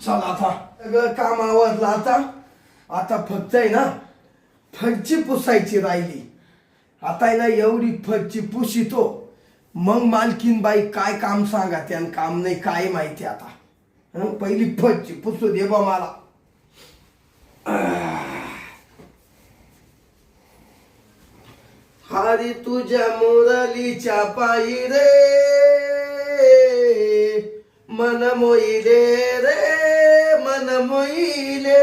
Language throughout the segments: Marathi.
चला आता सगळं काम आवरलं. आता फक्त आहे ना फरची पुसायची राहिली. आता आहे ना एवढी फरची पुसितो मग मालकीन बाई काय काम सांगा त्यानं काम नाही काय माहिती. आता पहिली फरची पुसू दे बा मला. हरी तुझ्या मुरलीच्या पायी रे मन मोईले रे मन मोईले.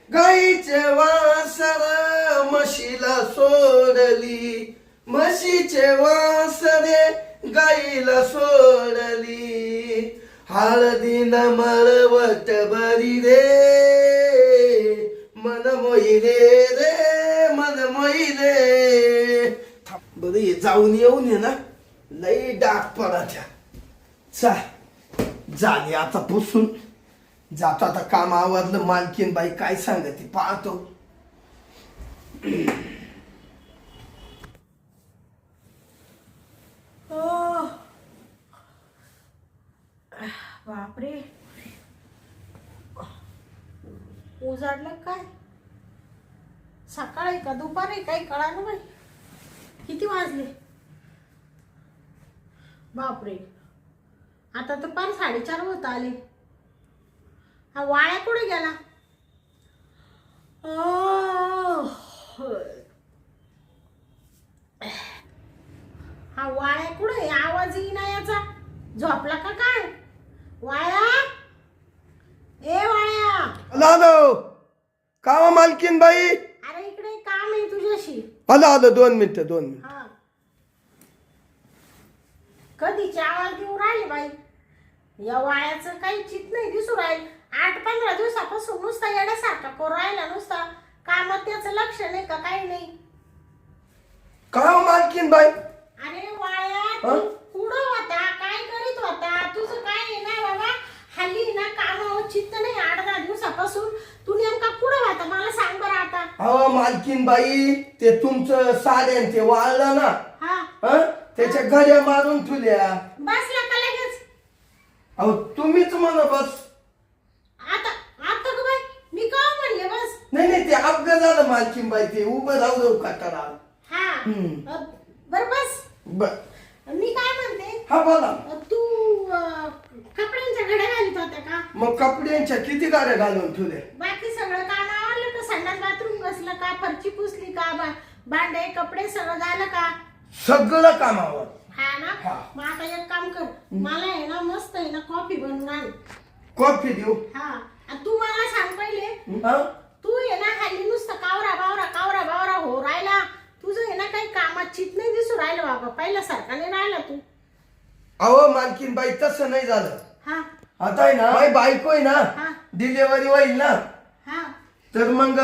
गाईचे वासर म्हशीला सोडली म्हशीचे वासरे गाईला सोडली. हळदीन मळवट बरी रे मन मोईले रे मन मोईले. बरं ये जाऊन येऊन ये ना लई डाग पडाच्या. चा झाली आता पुसून जातो. आता काम आवरलं. मालकीन बाई काय सांगते पाहतो. बापरे उजाडलं काय? सकाळ आहे का दुपार आहे काही कळालं बाई. किती वाजले? बापरे आता तर पार 4:30 होत आले. हा वाळ्या कुठे गेला? हा वाळ्या कुठे? आवाज येईना याचा. झोपला का काय? वाळ्या ए वाळ्या आलो का मालकीन बाई? अरे इकडे काम आहे तुझ्याशी. आलो 2 मिनिटं. हा कधीची आवाज देऊ राहिले बाई. या वाळ्याचं काही चित नाही दिसू राहील. 8-15 दिवसापासून नुसता येण्यासारखा करू राहिला. नुसता कामात त्याचं लक्ष नाही का काही नाही. का मालकीन बाई? अरे वाळ्या तू कुठं होता? काय करीत होता? तुझं काय आहे ना बाबा हल्ली ना कामावर चित्त नाही. 8-10 दिवसापासून तू नेमका कुठं होता मला सांग बरं आता. अहो मालकीन बाई ते तुमचं साड्यान ते वाळलं ना. हा त्याच्या घड्या मारून ठेवल्या. बसला का लगेच? अहो तुम्हीच म्हणा बस. आता आता ग बाई मी का म्हणले बस? नाही ते अपघात झालं मालकीन बाई. ते उभं राहू कटाळा. हा बर बस. मी काय म्हणते हा बोला. तू कपड्यांच्या घड्या घालत होत्या का? मग कपड्यांच्या किती गाड्या घालून ठेवल्या? बाकी सगळं काम आवरलं का? संडास बाथरूम घासलं का? फरची पुसली का? भांडे कपडे सगळं झालं का? सगळं कामावर. हा ना. मग आता एक काम कर. मला आहे ना मस्त आहे ना कॉफी बनवून आण. कॉफी देऊ? हा आणि तू मला सांग पहिले हा? तू आहे ना हल्ली नुसतं कावरा बावरा हो राहिला. तुझं आहे ना काही कामात चित नाही दिसू राहिलं बाबा. पहिल्यासारखा नाही राहिला तू. अहो मालकीन बाई तसं नाही झालं. हा आता आहे ना माझी बायको आहे ना हा डिलेवरी होईल ना. हा तर मग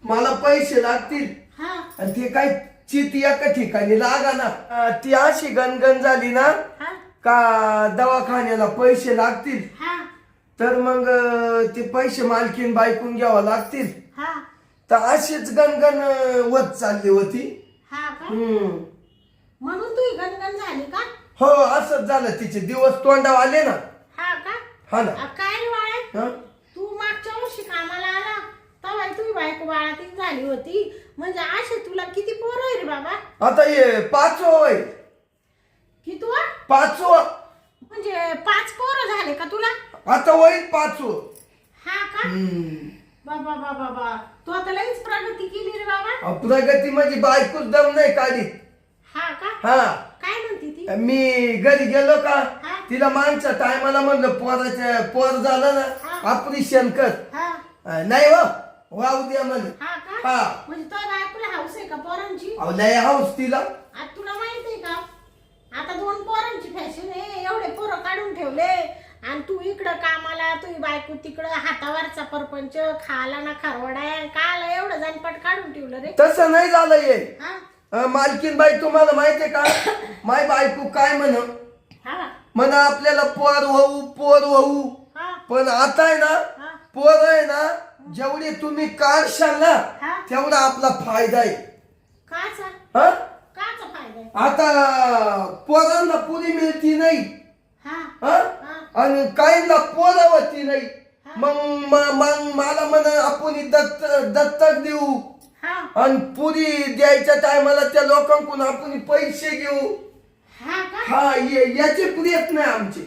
मला पैसे लागतील. हा आणि ते काय चित एका ठिकाणी लागा ना. ती अशी गणगण झाली ना हा का दवाखान्याला पैसे लागतील. हा तर मग ते पैसे मालकीन बायकून घ्यावं लागतील. हा तर अशीच गणगण वत चालली होती. हा का? हम्म. म्हणून तू गणगण झाली का? हो असंच झालं. तिचे दिवस तोंडावर आले ना. हा का? हा ना. काय वाळे हा? तू मागच्या वर्षी कामाला आला तेव्हा तुझी बायको बाळातीन झाली होती. म्हणजे असे तुला किती पोरं आहे रे बाबा? आता हे 5वं वय. किती 5वं म्हणजे 5 पोरं झाले का तुला? आता होईल 5वं. हा का? बाबा बाबा बाबा तू आता लईच प्रगती केली रे बाबा. प्रगती म्हणजे बायकोच दम नाही काढी. हा का? हा काय म्हणती ती? मी घरी गेलो का हा. तिला मागच्या टायमाला म्हणलं पोर झालं ना हा. ऑपरेशन कर. हा नाही हो वाहू द्या म्हणलं. हा का? हा. म्हणजे तुझ्या बायकोला हाऊस आहे का पोरांची? अहो लय हाऊस तिला. आता तुला माहित आहे का आता 2 पोरांची फॅशन आहे. एवढे पोरं काढून ठेवले आणि तू इकडं कामाला तुझी बायको तिकडं हातावरचा परपंच खाला ना खारवडा काल एवढं जानपट काढून ठेवलं रे. तसं नाही झालं हे. हा मालकीन बाई तुम्हाला माहितीये का माय बायको काय हा म्हणा आपल्याला पोर होऊ. हा पण आता आहे ना हा पोर आहे ना जेवढे तुम्ही काढशाल ना हा तेवढा आपला फायदा आहे. काचा हा काचा फायदा आहे? आता पोरांना पुरी मिळती नाही. हा हा आणि काहींना पोरावती नाही मग मला म्हण आपण दत्तक देऊ हा आणि पुरी द्यायच्या टायमाला त्या लोकांकडून आपण पैसे घेऊ. हा का हा याचे प्रयत्न आहे आमचे.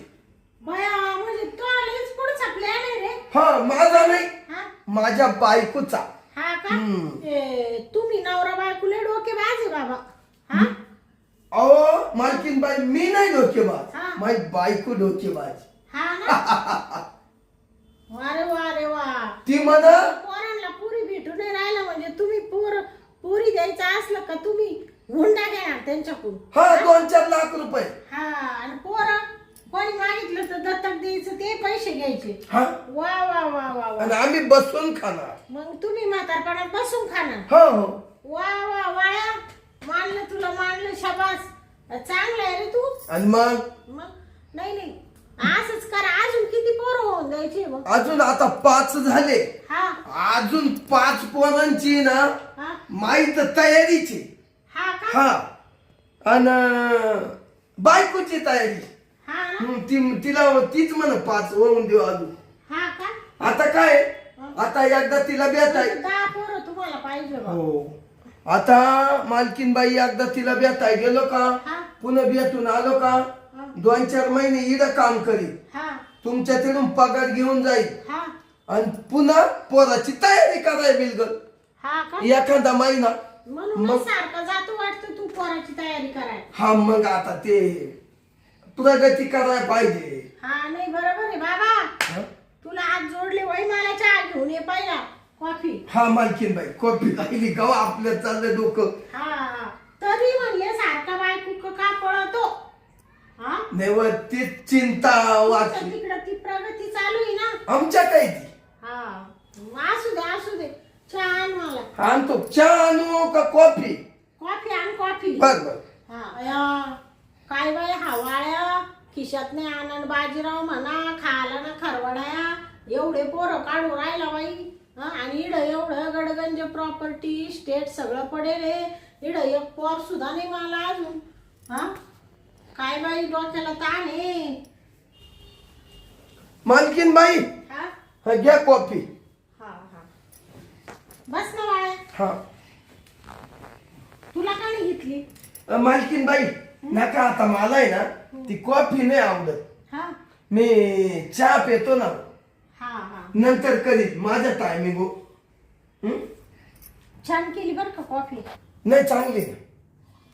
बया म्हणजे तो आलेच पुढचा प्लॅन आहे रे. हा माझा नाही हा माझ्या बायकोचा. हा का तुम्ही नवरा बायकोले डोके बाजे बाबा. हा अहो मालकीनबाई मी नाही डोकेबाज हा. माझी बायको डोकेबाज. हा ना अरे वा रे वा. ती म्हणा पोरांना पुरी भेटून नाही राहिलं म्हणजे तुम्ही पुरी द्यायचं असलं का तुम्ही हुंडा घेणार त्यांच्याकडून. हा 2-4 लाख रुपये. हा आणि पोरं कोणी मागितलं तर दत्तक द्यायचं ते पैसे घ्यायचे. हा वा वा वा वा वा. आणि आम्ही बसून खाणार. मग तुम्ही म्हातारपणात बसून खाणार. हो हो वा वा वाया मानलं तुला मानलं शाबास चांगलं आहे रे तू. आणि मग नाही असंच करा. अजून किती पोरं होऊन द्यायचे मग. अजून आता 5 झाले. हा अजून 5 पोरांची ना हा माहीत तयारीची. हा का हा आणि बायकोची तयारी. हा ना तिला तीच म्हण 5 होऊन देऊ अजून. हा का आता काय आता एकदा तिला भेटाय. 10 पोरं तुम्हाला पाहिजे बा. हो आता मालकीनबाई एकदा तिला भेटाय गेलो का हा पुन्हा भेटून आलो का हा 2-4 महिने इथं काम करीन. हा तुमच्या तिकडून पगार घेऊन जाईल हा आणि पुन्हा पोराची तयारी करायला बिलगल हा का एखादा महिना. म्हणून मग सारखं जातो वाटतं तू पोराची तयारी करायला. हा मग आता ते प्रगती करायला पाहिजे. हा नाही बरोबर आहे बाबा. हा? तुला हात जोडले वय मला चहा घेऊन ये पहिला कॉफी. हा मालकीनबाई कॉफी राहिली गवा आपलं चाललं डोकं. हा तरी म्हणले सारखा बायको का पळतो. हा नेवर ती चिंता वाचली तिकडं ती प्रगती चालू आहे ना आमच्या काही ती. हा असू दे चहा आण मला. आणतो चहा आणू का कॉफी. कॉफी आण कॉफी. बर बर हा या काय बाई हवाळ्या खिशात नाही आनंद बाजीराव म्हणा खायला ना खरवड्या एवढे पोरं काढून राहिला बाई. आणि इड एवढं गडगंज प्रॉपर्टी स्टेट सगळं पडेल इड एक पोर सुद्धा नाही मला अजून. हा काय बाई डोक्याला ताण आहे. मालकीनबाई हा हा घ्या कॉफी. हा हा बस ना बाळा. हा तुला का नाही घेतली. मालकीनबाई नका आता मला आहे ना ती कॉफी नाही आवडत. हा मी चहा पितो ना हा हा नंतर करीत माझ्या टायमिंग. छान केली बरं का कॉफी. नाही चांगली ना.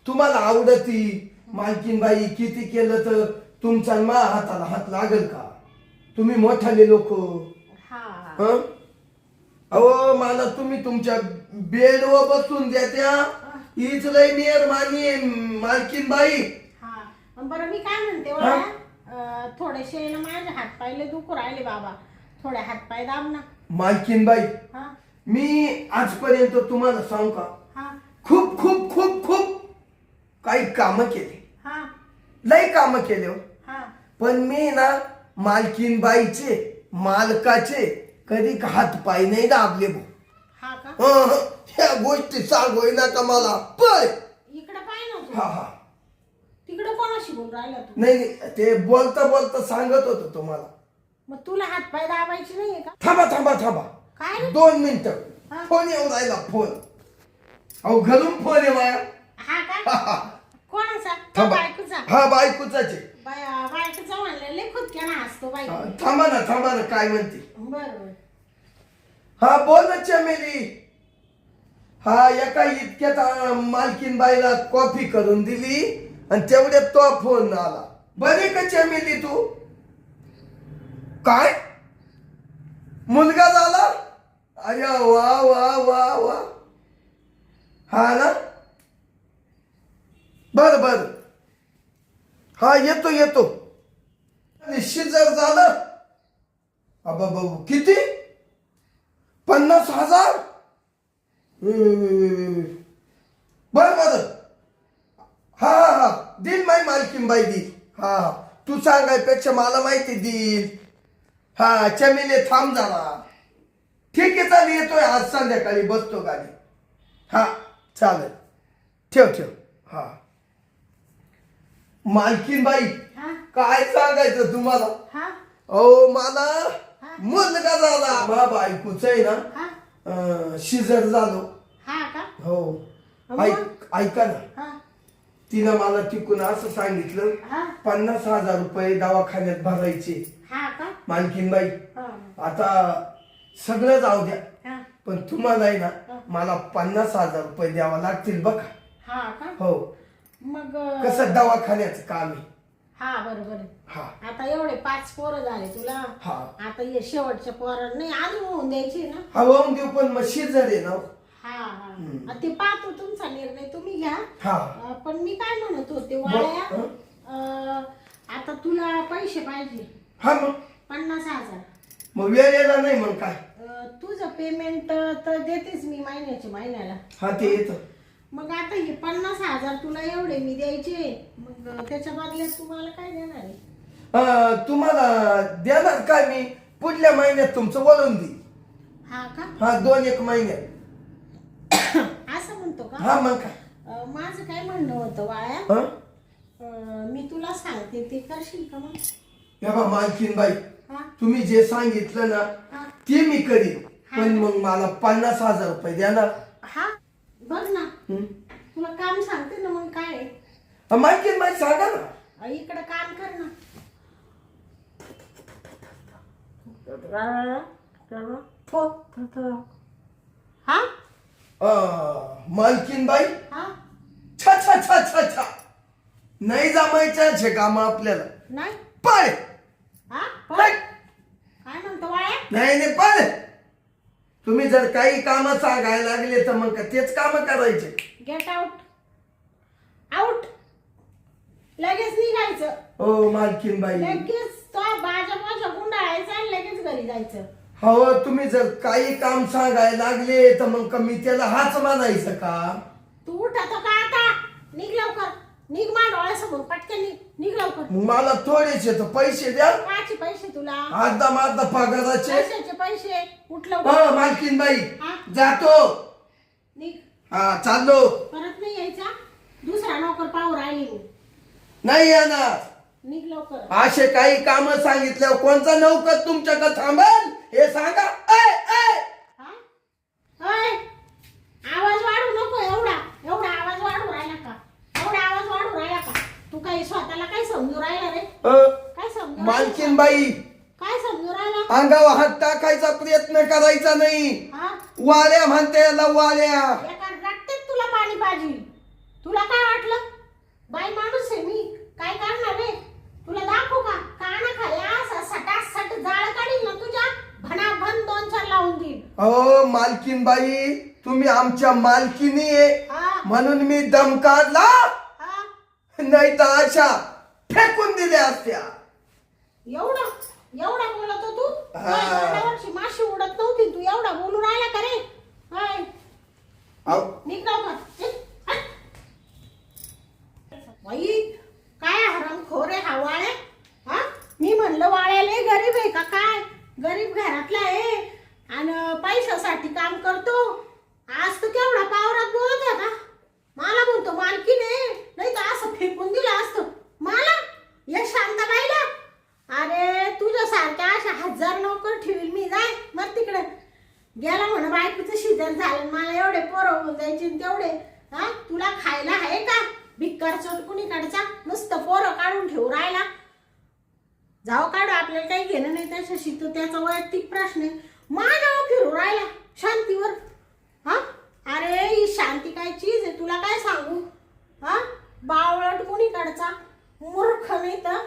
तुम्हाला आवडती मालकीनबाई किती केलं तर तुमच्या मा हाताला हात लागल का. तुम्ही मोठाले लोक. हा हा अहो मला तुम्ही तुमच्या बेडवर बसून द्या त्या हीच लय मेहरबानी मालकीनबाई. हा बरं मी काय म्हणते बघा थोडेसे ना माझे हात पायले दुखू राहिले बाबा. थोडे हात पाय दाब ना. मालकीनबाई हा मी आजपर्यंत तुम्हाला सांगू का हा खूप खूप खूप खूप काही कामं केली. हा लय कामं केले हो. हा पण मी ना मालकीनबाईचे मालकाचे कधी हात पाय नाही दाबले भाऊ. हा का ह्या गोष्टी सांगोय ना का मला पळ. इकडे पाय ना तू. हा हा तिकडे कोणाशी बोलून राहिला तू. नाही ते बोलता बोलता सांगत होतो तुम्हाला. मग तुला हात पाय दाबायचे नाहीये का. थांबा काय रे? 2 मिनिटं. हा. फोन येऊन राहिला फोन. अहो घरून फोन आहे माया. हा का कोणाचा तो थांबा बायकोचा. हा बायकोचाच आहे. बायकोचा म्हणलं लय खुदक्यानं हसतो बाई. थांबा ना काय म्हणते. बरोबर हा बोल ना चमेली. हा एका इतक्यात मालकीनबाईला कॉफी करून दिली आणि तेवढ्यात तो फोन आला. बरे का चमेली तू. काय मुलगा झाला. अरे वा वा वा वा. हा ना बर हा येतो निश्चित जर झालं. अबा बाबू किती 50,000. बर हा देईल माई मालकीनबाई देईल. हा तू सांगायपेक्षा मला माहिती देईल. हा चमेले थांब जरा. ठीक आहे चालेल येतोय आज संध्याकाळी बसतो गाडी. हा चालेल ठेव हा मालकीन बाई हा काय सांगायचं तुम्हाला हा अहो मला मुलगा झाला मा बायकोच आहे ना हा शिजर झालो हा का हो मग? ऐका ना हा तिनं मला तिकून असं सांगितलं हा 50,000 रुपये दवाखान्यात भरायचे हा का मालकीन बाई हा आता सगळं जाऊ द्या हा पण तुम्हाला आहे ना मला 50,000 रुपये द्यावा लागतील बघा हा का हो मग कसं दवाखान्याचं काम आहे हा बरोबर आहे. हा आता एवढे 5 पोरं झाले तुला हा आता हे शेवटच्या पोरं नाही अजून होऊन द्यायची ना हा होऊन देऊ पण मग शिजर आहे ना हा हा ते पाहतो तुमचा निर्णय तुम्ही घ्या हा पण मी काय म्हणत होते वाळ्या हं? आता तुला पैसे पाहिजे हा मग 50,000 मग वेळेला नाही मग काय तुझं पेमेंट तर देतेच मी महिन्याला हा ते येतं मग आता हे 50,000 तुला एवढे मी द्यायचे मग त्याच्या बदल्यात तुम्हाला काय देणार आहे तुम्हाला देणार काय मी पुढल्या महिन्यात तुमचं वळून देईन हा का हा 2-1 महिन्यात असं म्हणतो का हा मग काय माझं काय म्हणणं होतं वाळ्या हं? मी तुला सांगते ते करशील का मग हे बा मालकीन बाई हा तुम्ही जे सांगितलं ना हा ते मी करीन पण मग मला 50,000 रुपये द्या ना हा बघ ना हं? तुला काम सांगते ना मग काय आहे? मालकीन बाई सांगा ना इकडं काम कर ना हा मालकीन बाई हा छा छा छा छा छा नाही जमायचं छे काम आपल्याला नाही पळ हा पळ. काय म्हणतो वाळ्या नाही नाही पळ तुम्ही जर काही काम सांगायला लागले तर मग तेच काम करायचे गेट आउट आउट लगेच निघायचं हो मालकीन बाई लगेच तो बाजा गुंडाळायचा आणि लगेच घरी जायचं हो तुम्ही जर काही काम सांगायला लागले तर मग मी त्याला हाच मानायचं का तू उठतो का आता निघ लवकर निघ मा डोळ्यासमोर पटकन निघ लवकर मग मला थोडेसे तर पैसे द्या काचे पैसे तुला अर्धा पगाराचे कशाचे पैसे उठ हो लवकर मालकीन बाई हा? जातो निघ हा चाललो परत नाही यायचा दुसरा नोकर पाहू राहिली मी नाही येणार निघ लवकर असे काही काम सांगितल्यावर कोणता नौकर तुमच्याकडे थांबल हे सांगा ऐ, ऐ. हा? ओय, आवाज वाढू नको एवढा आवाज वाढू राहिला का एवढा आवाज वाढू राहिला का तू काही स्वतःला काय समजू राहिला रे काय समजू मालकीन बाई काय समजू राहिला अंगावर हात टाकायचा प्रयत्न करायचा नाही हा वाड्या म्हणते याला वाड्या एका रट्ट्यात तुला पाणी पाहिजे तुला काय वाटलं बाई माणूस आहे मी काय करणार रे तुला दाखवू का काना खाली असा सटासट जाळ काढील ना तुझ्या भनाभन 2-4 लावून देईल हो मालकीन बाई तुम्ही आमच्या मालकीनी आहे हा म्हणून मी दम काढला हा नाही तर अशा फेकून दिल्या असत्या एवढा बोलत हो तू हा. तोंडावरची माशी उडत नव्हती तू एवढा बोलू राहिला का रे हाय अहो, निघ लवकर बाई काय हरामखोर आहे हा वाळ्या हा मी म्हणलं वाळ्याला गरीब आहे का काय गरीब घरातला आहे आणि पैशासाठी काम करतो आज तर केवढा पावरात बोलत होता मला म्हणतो मालकीने नाही तर असं फेकून दिलं असतं मला या शांताबाईला अरे तुझ्यासारख्या अशा 1000 नोकर ठेवील मी जाय मग तिकडे गेला म्हणा बायकोचं शिजर झालं मला एवढे पोरं होऊन जायचे तेवढे हा तुला खायला आहे का भिक्कार चोट कुणीकडचा नुसतं पोरं काढून ठेवू राहिला जाऊ काढू आपल्याला काही घेणं नाही त्याच्याशी तो त्याचा वैयक्तिक प्रश्न आहे माझ्यावर फिरू राहिला शांतीवर हा अरे ही शांती काय चीज आहे तुला काय सांगू हा बावळट कुणीकडचा मूर्ख नाही तर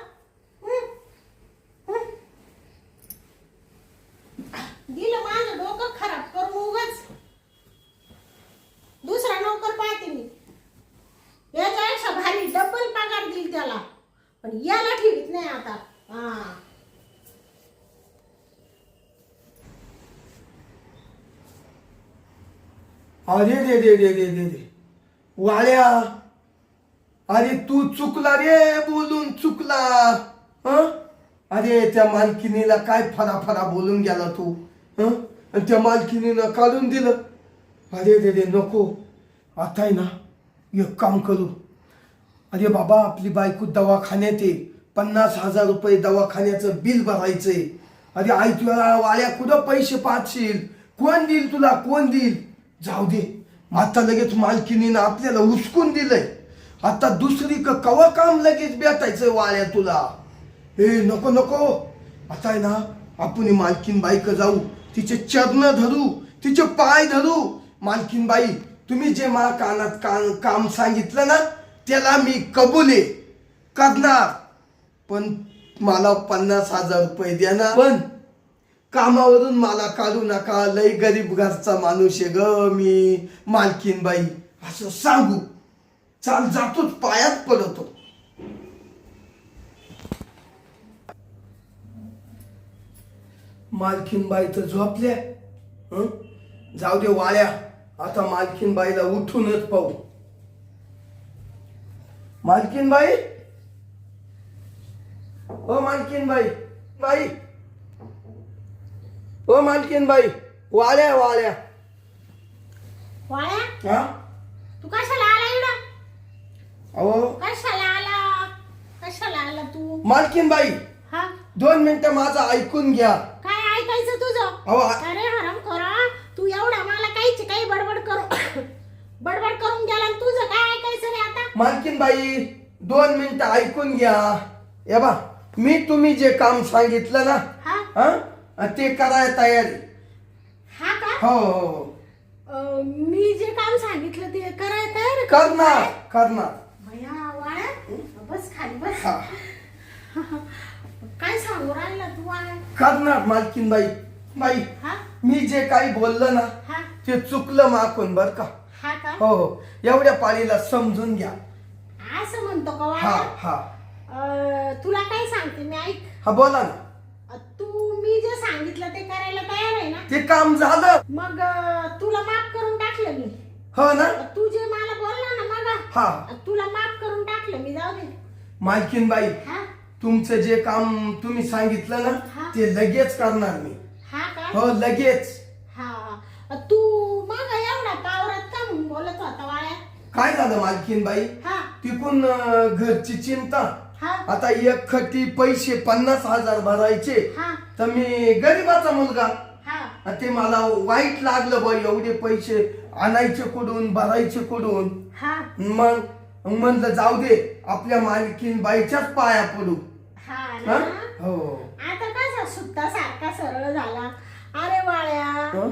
दिलं माझं डोकं खराब करून उगाच दुसरा नोकर पाहते मी याच्यापेक्षा भारी डबल पगार देईल त्याला पण याला ठेवीत नाही आता हा अरे रे रे रे रे रे रे वाड्या अरे तू चुकला रे बोलून चुकला हं? अरे त्या मालकिनीला काय फरा बोलून गेला तू हं? आणि त्या मालकिनीनं काढून दिलं अरे रे रे नको आता आहे ना एक काम करू अरे बाबा आपली बायको दवाखान्यात आहे, 50,000 रुपये दवाखान्याचं बिल भरायचंय. अरे आई तुला वाल्या कुठं पैसे पाहशील, कोण देईल तुला, कोण देईल. जाऊ दे, आता लगेच मालकीनीनं आपल्याला हुसकून दिलंय. आता दुसरी कवा काम लगेच भेटायचं वाल्या तुला. ए नको नको, आता आहे ना आपण मालकीन बाईक जाऊ, तिचे चरण धरू, तिचे पाय धरू. मालकीन बाई तुम्ही जे मला कानात काम सांगितलं ना त्याला मी कबूल आहे करणार, पण मला 50,000 रुपये देणार. पण कामावरून मला काढू नका, लय गरीब घरचा माणूस आहे ग मी मालकीन बाई असं सांगू. चाल जातोच, पायात पडतो. मालकीन बाई तर झोपल्या. जाऊ दे वाळ्या, आता मालकीन बाईला उठूनच पाहू. मालकीन बाई, ओ मालकीन बाई, बाई ओ मालकीन बाई, वाळ्या वाळ्या. वाळ्या हा तू कशाला आला इकडं? अहो कशाला आला तू? मालकीन बाई हा 2 मिनिटं माझं ऐकून घ्या. काय ऐकायचं तुझं? अहो अरे हराम खोरा, तू एवढा मला काही बडबड करून गेला आणि तुझं काय ऐकायचं रे आता? मालकीन बाई 2 मिनिटं ऐकून घ्या. हे बा मी तुम्ही जे काम सांगितलं ना हा हा ते करायला तयार आहे. हा का? हो हो मी जे काम सांगितलं ते करायला तयार आहे? करणार करणार. भया वाळ्या बस खाली बस. हा काय सांगू राहिला तू वाळ्या? करणार मालकीन बाई. बाई हा मी जे काही बोललो ना हा ते चुकलं माकून बर का. हा का? हो हो एवढ्या पाळीला समजून घ्या. असं म्हणतो का हा वाळ्या? हा तुला काय सांगते मी, ऐक. हा बोला ना. तू मी जे सांगितलं ते करायला तयार आहे ना? ते काम झालं. मग तुला माफ करून टाकलं मी. हो ना. तू जे मला बोलला ना मग हा तुला माफ करून टाकलं मी. जाऊ दे. मालकीन बाई हा तुमचं जे काम तुम्ही सांगितलं ना हा. ते लगेच करणार मी. हा का? हो लगेच. हा तू मग एवढा पावरात का म्हणून बोलत होता वाळ्या? काय झालं मालकीन बाई, हा तिकून घरची चिंता. हा आता एक खटी पैसे 50,000 भरायचे, हा तर मी गरीबाचा मुलगा, हा ते मला वाईट लागलं बा एवढे पैसे आणायचे कुठून भरायचे कुठून. हा मग म्हणलं जाऊ दे आपल्या मालकीन बाईच्याच पाया पडू. हा हा? ना? हो आता कसा सुट्टा सारखा सरळ झाला. अरे वाळ्या हं?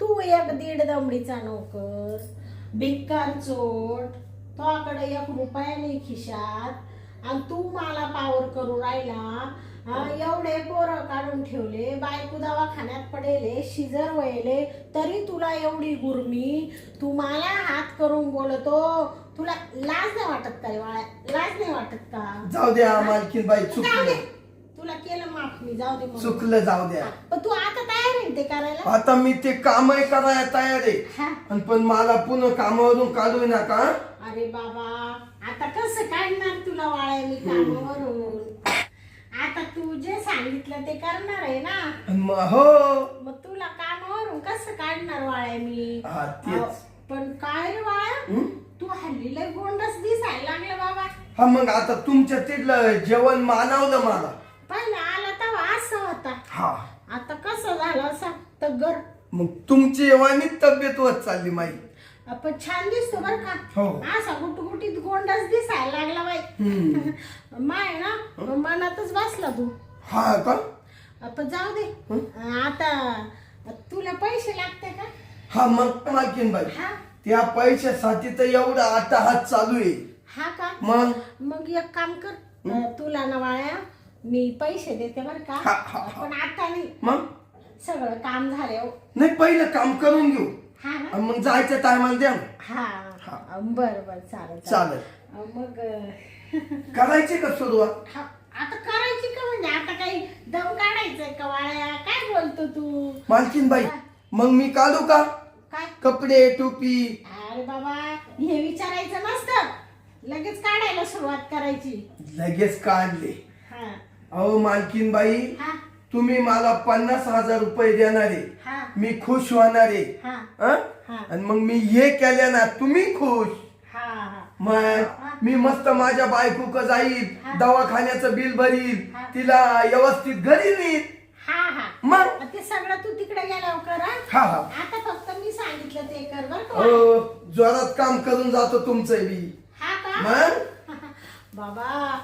तू 1.5 दमडीचा नोकर, भिकार चोट, तुझ्याकडे 1 रुपया नाही खिशात आणि तू मला पावर करू राहिला. एवढे पोरं काढून ठेवले, बायको दवाखान्यात पडेले, शिजर वळले, तरी तुला एवढी गुरमी. तू मला हात करून बोलतो. तुला लाज नाही वाटत का रे वाळ्या? लाज नाही वाटत का? जाऊ द्या मालकीन बाई, जाऊ दे, चुकलं तुला केलं माफ मी. जाऊ दे मग. चुकलं जाऊ द्या. पण तू आता तयार आहे ते करायला? आता मी ते कामही करायला तयार आहे. हा. आणि पण मला पुन्हा कामावरून काढू नका. अरे बाबा आता कसं काढणार तुला वाळ्या मी कामावरून? आता तू जे सांगितलं ते करणार आहे ना? आणि हो मग तुला कामावरून कसं काढणार वाळ्या मी? हा, तेच. पण काय रे वाळ्या, तू हल्ली लय गोंडस दिसायला लागला बाबा. हा मग आता तुमच्या तिथलं जेवण मानवलं मला. पहिला आला तेव्हा असं होता, हा आता कसं झालं असा तगर. मग तुमची एवढी तब्येत होत चालली माई. आपण छान दिसतो बर का. हो. असा गुटगुटीत गोंडस दिसायला लागला बाई. माय ना मनातच बसला तू. हा का? आपण जाऊ दे. आता तुला पैसे लागते का? हा मग मालकीन बाई हा त्या पैशासाठी तर एवढा आता हात चालू आहे. हा का? मग एक काम कर, तुला ना वाळ्या मी पैसे देते बर का. हा, हा, हा. पण आता नाही, मग सगळं काम झाले. नाही पहिलं काम करून घेऊ हा ना? आणि मग जायच्या टायमाला द्या. हा बर बर चालेल चालेल. मग करायची का सुरुवात? आता करायची का? म्हणजे आता काही दम काढायचंय का वाळ्या? काय बोलतो तू? मालकीन बाई मग मी काढू का काय? कपडे टोपी? अरे बाबा हे विचारायचं नसतं, लगेच काढायला सुरुवात करायची. लगेच काढले. हा अहो मालकीन बाई हा तुम्ही मला 50,000 रुपये देणारे, मी खुश होणारे. हा आणि मग मी हे केल्या ना तुम्ही खुश. हा हा मग मी मस्त माझ्या बायको जाईल, हा. दवाखान्याचं बिल भरील, हा. तिला व्यवस्थित घरी नेईल. हा हा मग ते सगळं तू तिकडे गेल्यावर कर हा. हा हा आता फक्त मी सांगितलं ते कर बर का. हो, जोरात काम करून जातो तुमचं बी. हा का मग बाबा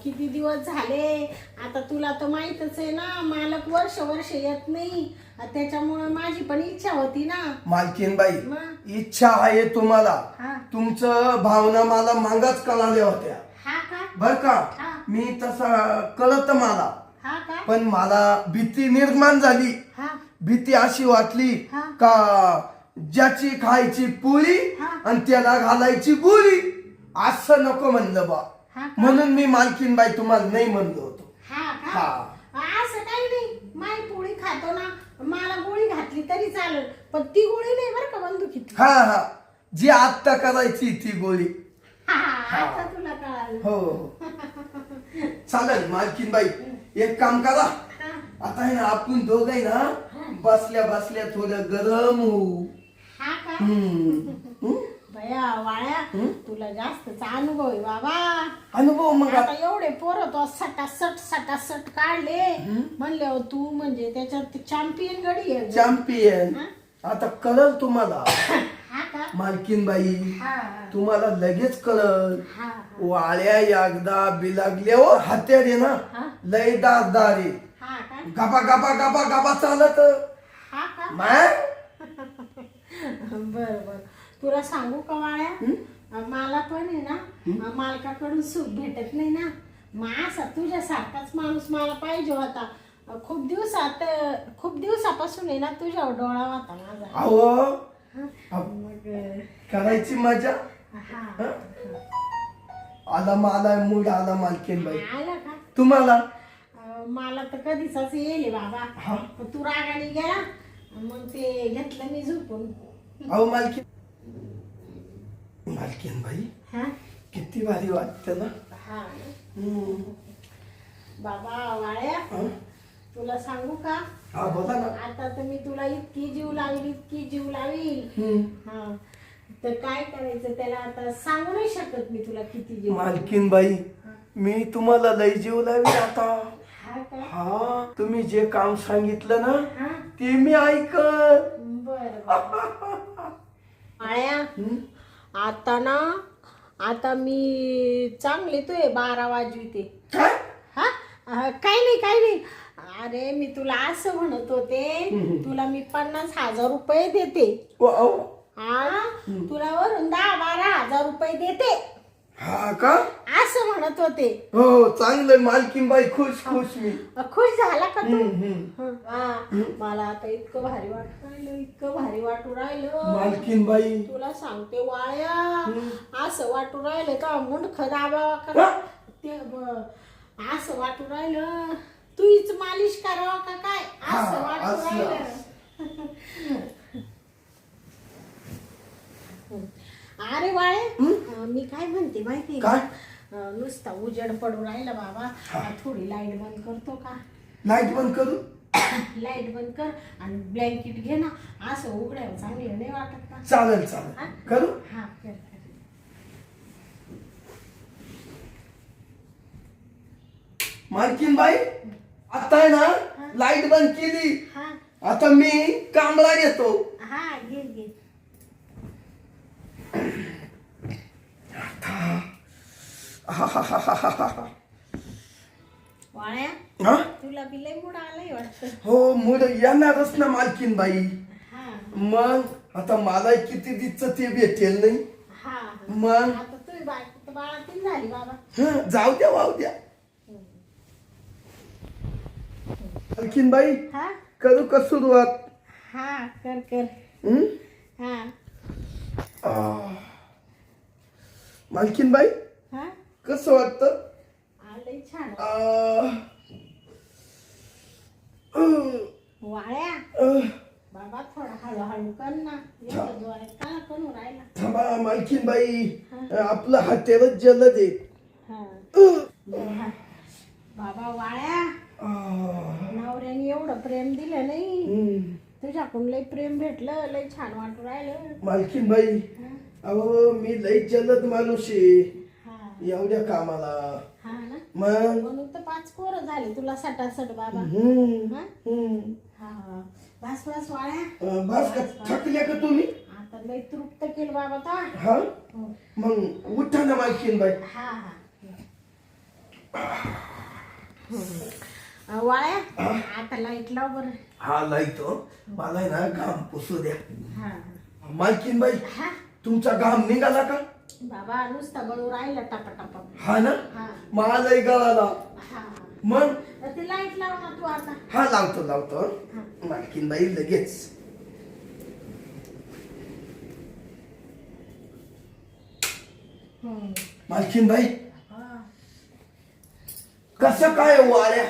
किती दिवस झाले आता तुला तर माहीतच आहे ना, मालक वर्ष येत नाही, त्याच्यामुळे माझी पण इच्छा होती ना. मालकीनबाई, मग इच्छा आहे तुम्हाला, हा तुमचं भावना मला मागाच कळाल्या होत्या हा का बर का. हा. मी तसा कळत मला, हा का पण मला भीती निर्माण झाली. हा भीती अशी वाटली हा. का ज्याची खायची पोळी हा. आणि त्याला घालायची गोळी, असं नको म्हणलं बा. हा का? म्हणून मी मालकीनबाई तुम्हाला नाही म्हणलो होतो. हा का हा. असं काही नाही, माई पोळी खातो ना, मला गोळी घातली तरी चालेल, पण ती गोळी नाही बरं का बंदुकीत. हा हा, जी आत्ता करायची ती गोळी. आता तुला कळालं. हो चालेल मालकीनबाई, एक काम करा, हा. आता आहे ना आपण दोघे ना बसल्या बसल्या थोडं गरम होऊ. हा का हम्म. बया वाळ्या, तुला जास्तचा अनुभव आहे बाबा. अनुभव मग आता एवढे पोरं तो सटासट काढले म्हणले तू म्हणजे त्याच्यात चॅम्पियन गडी आहे. चॅम्पियन. हा? आता कळल तुम्हाला हा का मालकीनबाई, हा तुम्हाला लगेच कळल. हा वाळ्या एकदा बिलागल्यावर हत्यार आहे ना, हा. लय दारदार आहे. हा का गबा गबा गबा गबा चालत. हा का मग बर बर, तुला सांगू का वाळ्या, मला पण आहे ना मालकाकडून सुख भेटत नाही ना. मग असा तुझ्यासारखाच माणूस मला पाहिजे होता. खूप दिवसापासून आहे ना तुझ्यावर डोळा होता माझा. अहो मग करायची मजा. हा हं? आला मला मूड आला मालकीनबाई. आला का तुम्हाला मला तर कधीचाच येईल बाबा. हा. पण तू रागाने गेला, मग ते घेतलं मी झोपून. अहो मालकीनबाई, हा किती भारी वाटतं ना. हा हम्म. बाबा वाळ्या, हं? तुला सांगू का, हा बोला ना. आता तर मी तुला इतकी जीव लावील. हम्म. हा तर काय करायचं त्याला आता सांगू नाही शकत मी तुला किती जीव. मालकीनबाई, मी तुम्हाला लय जीव लावी आता. हा का हा, तुम्ही जे काम सांगितलं ना हा ते मी ऐकत. बर वाळ्या, आता मी चांगले तुये 12 वाजविते. काय हा काही नाही. अरे मी तुला असं म्हणत होते, तुला मी 50,000 रुपये देते. अहो, हा तुला वरून 10-12 हजार रुपये देते, हा का. असं म्हणत होते. हो चांगलं मालकीनबाई, खुश मी. खुश झाला का तू. हम्म. मला आता इतकं भारी वाटू राहिलं मालकीनबाई, तुला सांगते वाळ्या, असं वाटू राहिलं का मुंडख दाबावा का ते असं वाटू राहिलं तूच मालिश करावा का काय, असं वाटू राहिलं. अरे वाळे, मी काय म्हणते माहिती काय? नुसता उजेड पडून राहिला बाबा, थोडी लाईट बंद करतो का. लाईट बंद करू. लाईट बंद कर आणि ब्लँकेट घे ना, असं उघड्यावर चांगलं नाही वाटत का. चालेल करू. हा कर. मालकीनबाई, आता आहे ना लाईट बंद केली, हा आता मी कामला घेतो. हा घे. वाळ्या, हा? तुला बी लय मूड आलाय वाटतं. हो, मूड येणारच ना मालकीनबाई. हा मग आता मला किती दिवस ते भेटेल नाही. हा मग आता तुझी बायको तर बाळातीन झाली बाबा. हं, जाऊ द्या वाहू द्या. मालकीनबाई, हा करू का सुरुवात. हा कर. हं? हा मालकीनबाई, हा कसं वाटतं. आलंय छान. वाळ्या बाबा, थोडा हळूहळू कर ना, एवढं जोरात का करू राहिला. थांबा मालकीनबाई, आपलं हातेरच जल दे. हा. बाबा वाळ्या, नवऱ्याने एवढं प्रेम दिलं नाही, तुझ्याकडून लय प्रेम भेटलं, लय छान वाटू राहिलं. मालकीनबाई, अहो मी लई जलद माणूस आहे हा एवढ्या कामाला. हा ना मग म्हणून तर 5 पोरं झाले तुला सटासट बाबा. हा? हा बस बस वाळ्या. बस का थकल्या का तुम्ही? आता लय तृप्त केलं बाबा तो. हा मग उठा ना मालकीन बाई. हा हा वाळ्या आता लाईट लाव बरं. हा लाईतो मला आहे ना घाम पुसू द्या. हा मालकीन बाई हा तुमचा घाम निघाला का? बाबा नुसता गळू राहिला टपा. हा ना हा मलाही गळाला. हा मग ते लाईट लाव ना तू आता. हा लावतो मालकीन बाई लगेच. मालकीन बाई हा. कसं काय वाऱ्या?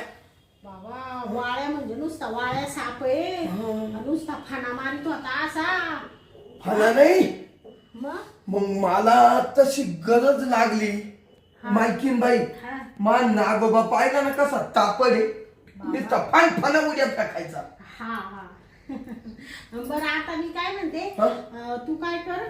बाबा वाळ्या म्हणजे नुसता वाळ्या साप आहे. नुसता फाना मारितो आता असा. फना नाही मग मग मला तशी गरज लागली. मालकीन बाई हा मा नागोबा पाहिला ना कसा तापड आहे नुसता फना उद्या टाकायचा. हा हा बरं आता मी काय म्हणते हा? तू काय कर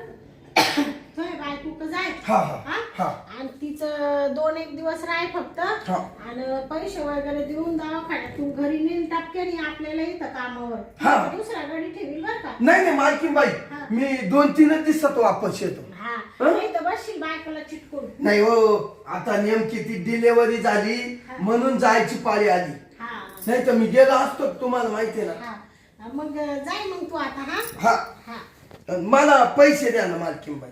तुझ्या बायको क जाय. हा हा हा? हा आणि तिचं 2-1 दिवस राह फक्त. हा. आणि पैसे वगैरे देऊन दवाखान्यातून घरी नेऊन टपक्याने आपल्याला इथं कामावर. हा. दुसरा गाडी ठेवील बर का. नाही मालकीन बाई हा. मी 2-3 दिवसात वापस येतो. हा हा? नाही तर बसशील बायकोला चिटकून. नाही हो आता नेमकी ती डिलेव्हरी झाली म्हणून जायची पाळी आली. हा नाही तर मी गेलो असतो तुम्हाला माहिती आहे ना. हा मग जाय मग तू आता. हा हा हा मला पैसे द्या ना मालकीन बाई.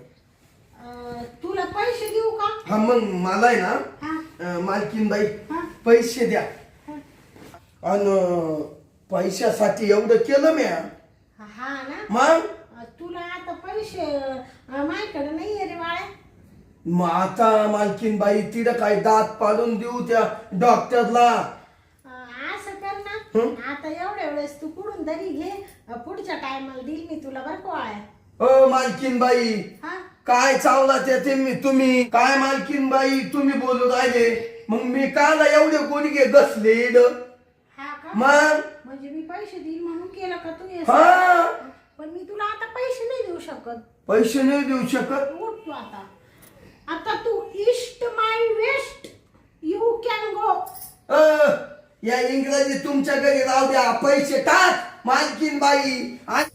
तुला पैसे देऊ का? हा मग मला आहे ना हा मालकीन बाई हा पैसे द्या. हा. आणि पैशासाठी एवढं केलं मी. हा ना मग तुला आता पैसे माझ्याकडे नाहीये रे बाळा. मग आता मालकीन बाई तिला काय दात पाडून देऊ त्या डॉक्टरला? असं कर ना हं? आता एवढ्या वेळेस तू कुठून तरी घे. पुढच्या टायमाला देईल मी तुला बरं कोळ्या. ओ मालकीन बाई हा काय चावला ते मी तुम्ही काय मालकीन बाई तुम्ही बोलू राहिले. मग मी काला एवढे गुडघे घसले हा का मग. म्हणजे मी पैसे देईल म्हणून केलं का तू हे हा सगळं? पण मी तुला आता पैसे नाही देऊ शकत. पैसे नाही देऊ शकत. उठ तू आता. आता तू east my west you can go. या इंग्रजी तुमच्या घरी राहू द्या. पैसे टाक मालकीन बाई.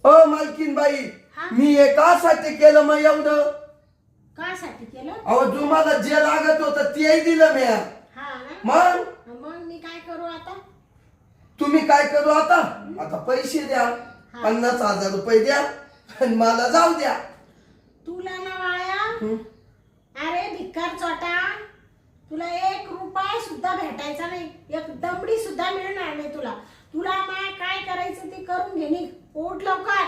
मालकीन बाई हा? मी एकासाठी केलं मग एवढं. कासाठी केलं? अहो तुम्हाला जे लागत होतं तेही दिलं मी. हा ना मग मग मी काय करू आता? तुम्ही काय करू आता? आता पैसे द्या. 50,000 रुपये द्या आणि मला जाऊ द्या. तुला ना वाळ्या हं? अरे भिकार चोटा तुला 1 रुपया सुद्धा भेटायचा नाही. एक दमडी सुद्धा मिळणार नाही तुला. तुला माय काय करायचं ते करून घे. निघ उठ लवकर.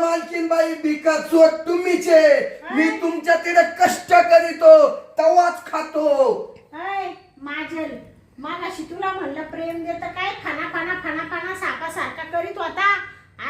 मालकीन बाई भिका चोट तुम्हीच आहे. मी तुमच्या तिथे कष्ट करीतो तवाच खातो. ऐ माझल मागाशी तुला म्हणलं प्रेम देत काय फाना सारखा करीत होता.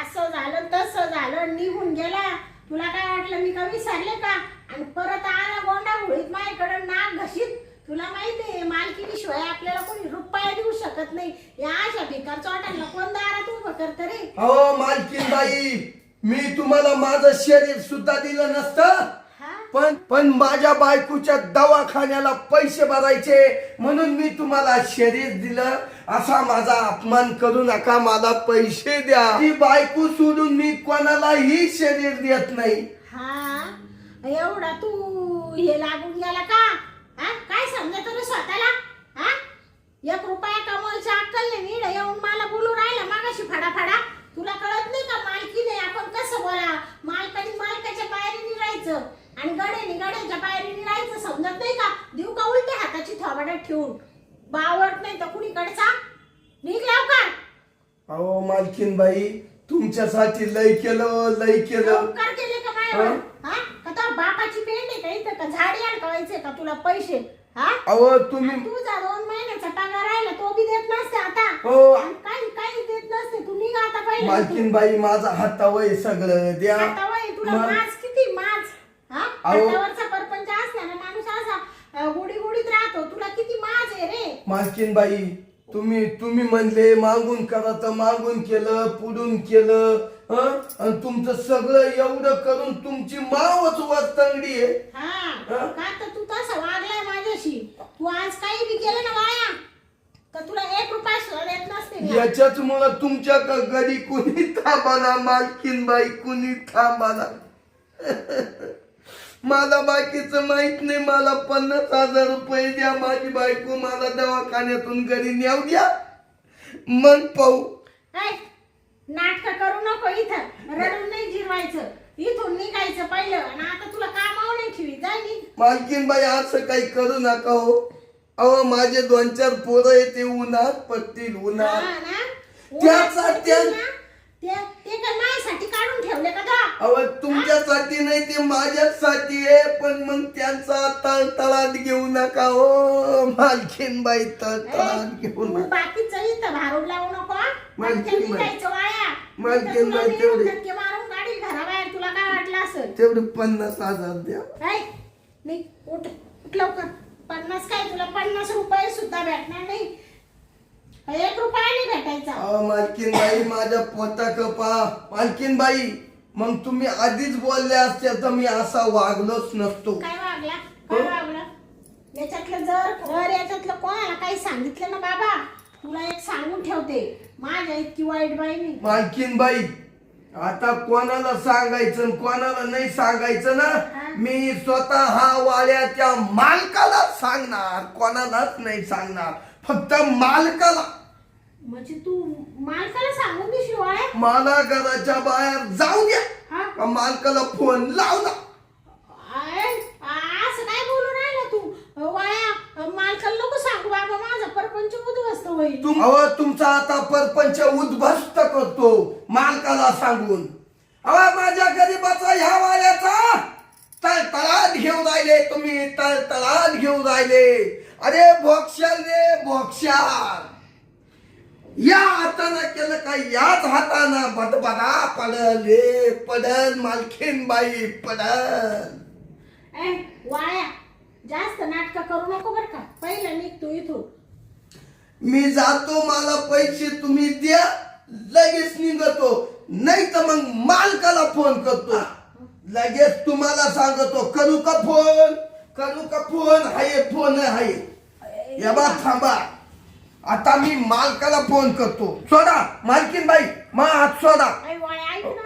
असं झालं तसं झालं निघून गेला. तुला काय वाटलं मी का विसरले का? आणि परत आला गोंडा घोळीत माझ्याकडे नाक घशीत. तुला माहितीये मालकीनी शिवाय आपल्याला कोणी रुपया देऊ शकत नाही. या अशा भिकार चोटांना कोण दारात उभं करत रे? हो मालकीन बाई मी तुम्हाला माझं शरीर सुद्धा दिलं नसतं. हा पण माझ्या बायकोच्या दवाखान्याला पैसे भरायचे म्हणून मी तुम्हाला शरीर दिलं. असा माझा अपमान करू नका. मला पैसे द्या. ती बायको सोडून मी कोणालाही शरीर देत नाही. हा एवढा तू हे लागून गेला का? हा काय समजत रे स्वतःला? हा 1 रुपया कमवायची अक्कल नाही. नीड येऊन मला बोलू राहिला मागाशी फडाफडा. तुला कळत नाही का मालकीने आपण कसं बोला? मालकाने मालकाच्या पायरीने राहायचं आणि गड्याच्या पायरीने राहायचं. समजत नाही का? देऊ का उलट्या हाताची थोबाड्यात ठेवून? बावट नाही तर कुणीकडचा. निघ लवकर. अहो मालकीन बाई तुमच्यासाठी लय केलं. उपकार केले का माझ्यावर? हा का तो बापाची पेंड आहे का इथं? का झाडी अडकवायचे का तुला पैसे? हा अहो तुम्ही तुझा 2 महिन्याचा पगार राहिला तो बी देत नसते आता. हो आणि काही देत नसते. तू निघ आता पहिले. मालकीन बाई माझा हातावय सगळं द्या. आता वय तुला मग- माज किती माज. हा अहो. हातावरचा परपंच असल्याने माणूस असा गुडीत राहतो. तुला किती माज आहे रे? मालकीन बाई तुम्ही म्हणले मागून करा तर मागून केलं पुढून केलं. आणि तुमचं सगळं एवढं करून तुमची मावच वस्तंगडी आहे. हा का तर तू तसा वागलाय माझ्याशी. तू आज काही बी केलं ना वाया तर तुला 1 रुपया सुद्धा देत नसते मी. याच्याच मुळे तुमच्या घरी कुणी थांबाना मालकीन बाई, कुणी थांबाना. मला बाकीचं माहित नाही. मला 50,000 रुपये द्या, माझी बायको मला दवाखान्यातून घरी न्याव द्या, मग पाहू. नाटक करू नको इथं. रडून नाही जिरवायचं, इथून निघायचं पहिलं. आणि आता तुला कामावर नाही ठेवी, जा निघ. मालकीन बाई असं काही करू नका हो. अहो माझे 2-4 पोरं येते, उन्हात पडतील उन्हात. हा ना? त्याचा त्या ते काय माझ्यासाठी काढून ठेवले का का? अहो तुमच्यासाठी नाही, ते माझ्यासाठी आहे. पण मग त्यांचा तळतळाट घेऊ नका हो मालकीन बाई, तळतळाट घेऊ तू नका. बाकीचं इथं भारूड लावू नको. मालकीन बाई. निघायचं वाया. मालकीन बाई, तुला तेवढे धक्के मारून काढील घराबाहेर. तुला काय वाटलं असेल? तेवढे 50,000 द्या. नाही उठ उठ लवकर. 50 काय, तुला 50 रुपये सुद्धा भेटणार नाही. 1 रुपया नाही भेटायचा. अहो मालकीन बाई, माझ्या पोटा कपा. मालकीन बाई, मग तुम्ही आधीच बोलले असते तर मी असा वागलोच नसतो. काय वागला? याच्यातलं कोणाला काही सांगितलं ना बाबा, तुला एक सांगून ठेवते, माझ्या इतकी वाईट बाई नाही. मालकीन बाई, आता कोणाला सांगायचं आणि कोणाला नाही सांगायचं ना, मी स्वतः हा वाड्याच्या मालकाला सांगणार, कोणालाच नाही सांगणार, फक्त मालकाला. म्हणजे तू मालकाला सांगून देशील वाया? मला घराच्या बाहेर जाऊ द्या, का मालकाला फोन लावला. असं काय बोलून राहिला तू वाया? मालकाला नको सांगू बाबा, माझा परपंच उद्ध्वस्त होईल. अहो तुमचा आता परपंच उद्ध्वस्त करतो मालकाला सांगून. अहो माझ्या गरीबाचा ह्या वाड्याचा तळतळाट घेऊन राहिले तुम्ही, तळतळाट घेऊन राहिले. अरे भोक्षाल रे भोक्षाल, या हातानं केलं का याच हातानं बदबदा पडल रे पडल. मालकीन बाई पडल. वाया जास्त नाटक करू नको बर का. पहिला निघतो इथून. मी जातो, मला पैसे तुम्ही द्या, लगेच निघतो. नाही तर मग मालकाला फोन करतो, लगेच तुम्हाला सांगतो. करू का फोन? हाय फोन आहे. या बा थांबा, आता मी मालकाला फोन करतो. सोडा मालकीन बाई, माझा हात सोडा.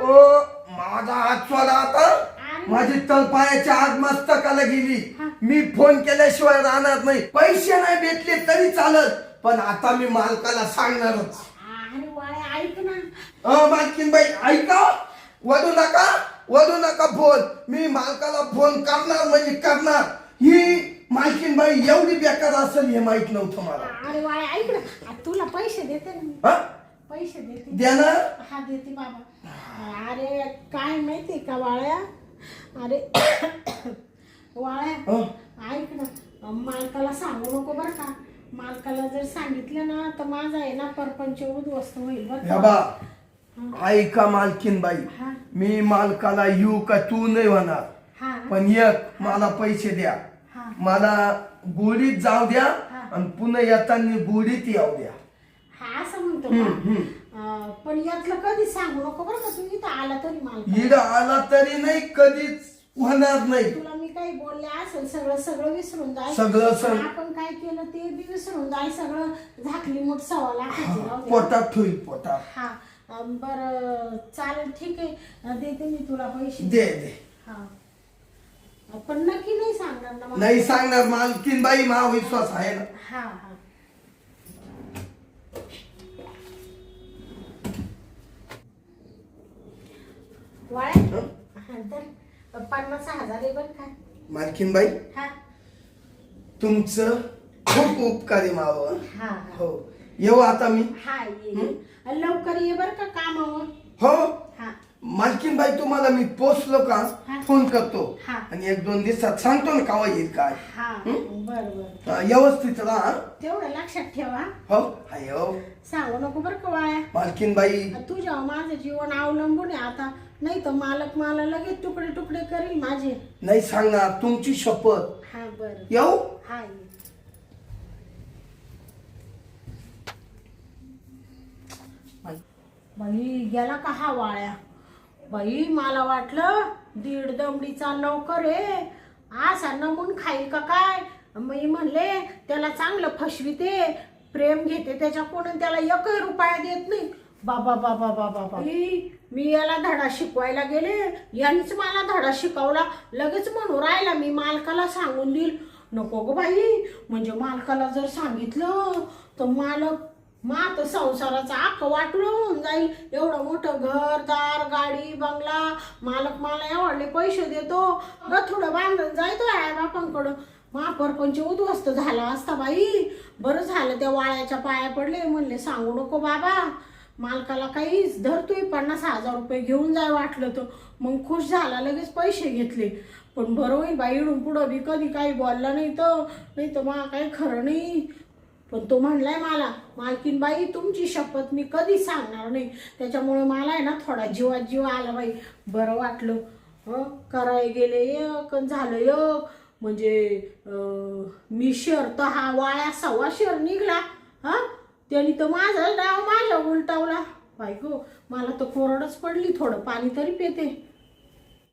ओ माझा हात सोडा. आता माझी तळपायाच्या आग मस्तकाला गेली. मी फोन केल्याशिवाय राहणार नाही. पैसे नाही भेटले तरी चालत, पण आता मी मालकाला सांगणारच. ऐक ना मालकीन बाई, ऐका, वळू नका फोन. मी मालकाला फोन करणार म्हणजे करणार. ही मालकीन बाई एवढी बेकार असेल हे माहित नव्हतं मला. अरे वाया ऐक ना, तुला पैसे देते ना. पैसे देते. द्या ना. हा देते बाबा. अरे काय माहितीये का वाळ्या, अरे वाळ्या ऐक ना, मालकाला सांगू नको बर का. मालकाला जर सांगितलं ना तर माझा आहे ना परपंच उद्ध्वस्त होईल बर का. ऐका मालकीन बाई, मी मालकाला येऊ का तू नाही होणार, पण एक मला पैसे द्या. मला गोडीत जाऊ द्या आणि पुन्हा येताना गोडीत येऊ द्या. हा असं म्हणतो का? पण यातलं कधी सांगू नको बरं का. तू इथं आला तरी मालक इथं आला तरी नाही, कधीच होणार नाही. तुला मी काही बोलले असेल सगळं विसरून जाय. सगळं आपण काय केलं ते बी विसरून जाय. सगळं झाकली मोठ 1.25 लाखाची पोटात ठेवी पोटात. हा बरं चालेल, ठीक आहे, देते मी तुला पैसे. दे. हा पण नक्की नाही सांगणार ना? नाही सांगणार मालकीन बाई, माझा विश्वास आहे ना. हा वाळ्या 50,000 आहे बरं का. मालकीन बाई, हा तुमचं खूप उपकारी माव. हा हो, येऊ आता मी. हा ये लवकर ये बरं का कामावर. हो हा मालकीन बाई, तुम्हाला मी पोचलो का फोन करतो हा. आणि 1-2 दिवसात सांगतो ना कावा येईल काय. हा बरोबर, व्यवस्थित राहा. तेवढं लक्षात ठेवा. हो हाय हो. सांगू नको बरं का वाया. मालकीन बाई, तुझ्या माझं जीवन अवलंबून आहे आता. नाही तर मालक मला लगेच तुकडे तुकडे करील माझे. नाही सांगणार, तुमची शपथ. हा बरं येऊ. हा बाई गेला का हा वाळ्या. बाई मला वाटलं दीड दमडीचा नोकर आहे, असा नमून खाईल का काय. मी म्हणले त्याला चांगलं फसविते, प्रेम घेते त्याच्याकडून, त्याला 1 रुपया देत नाही. बाबा बाबा बाबा बाबा, मी याला धडा शिकवायला गेले, यांनीच मला धडा शिकवला. लगेच म्हणू राहिला मी मालकाला सांगून देईल. नको ग बाई, म्हणजे मालकाला जर सांगितलं तर मालक मात संसाराचा अख्खं वाटलं होऊन जाईल. एवढं मोठं घरदार, गाडी, बंगला, मालक मला एवढले पैसे देतो, गथुडं बांधून जायतो आई बापांकडं. महापरपंच उद्ध्वस्त झाला असता बाई. बरं झालं त्या वाळ्याच्या पाया पडले, म्हणले सांगू नको बाबा. मालकाला काहीच धरतोय, 50,000 रुपये घेऊन जाय वाटलं तर. मग खुश झाला, लगेच पैसे घेतले. पण बरं होईल बाई, इडून पुढं बी कधी काही बोलला नाही तर मला काही खरं नाही. पण तो म्हणलाय मला, मालकीन बाई तुमची शपथ मी कधीच सांगणार नाही. त्याच्यामुळे मला आहे ना थोडा जीवात जीव आला बाई. बरं वाटलं. करायला गेले एक झालं एक. म्हणजे मी शेअर तर हा वाळ्या 1.25 शेअर निघला. त्यांनी तर माझा डाव माझ्या उलटावला. बायको मला तर कोरडच पडली, थोडं पाणी तरी पिते.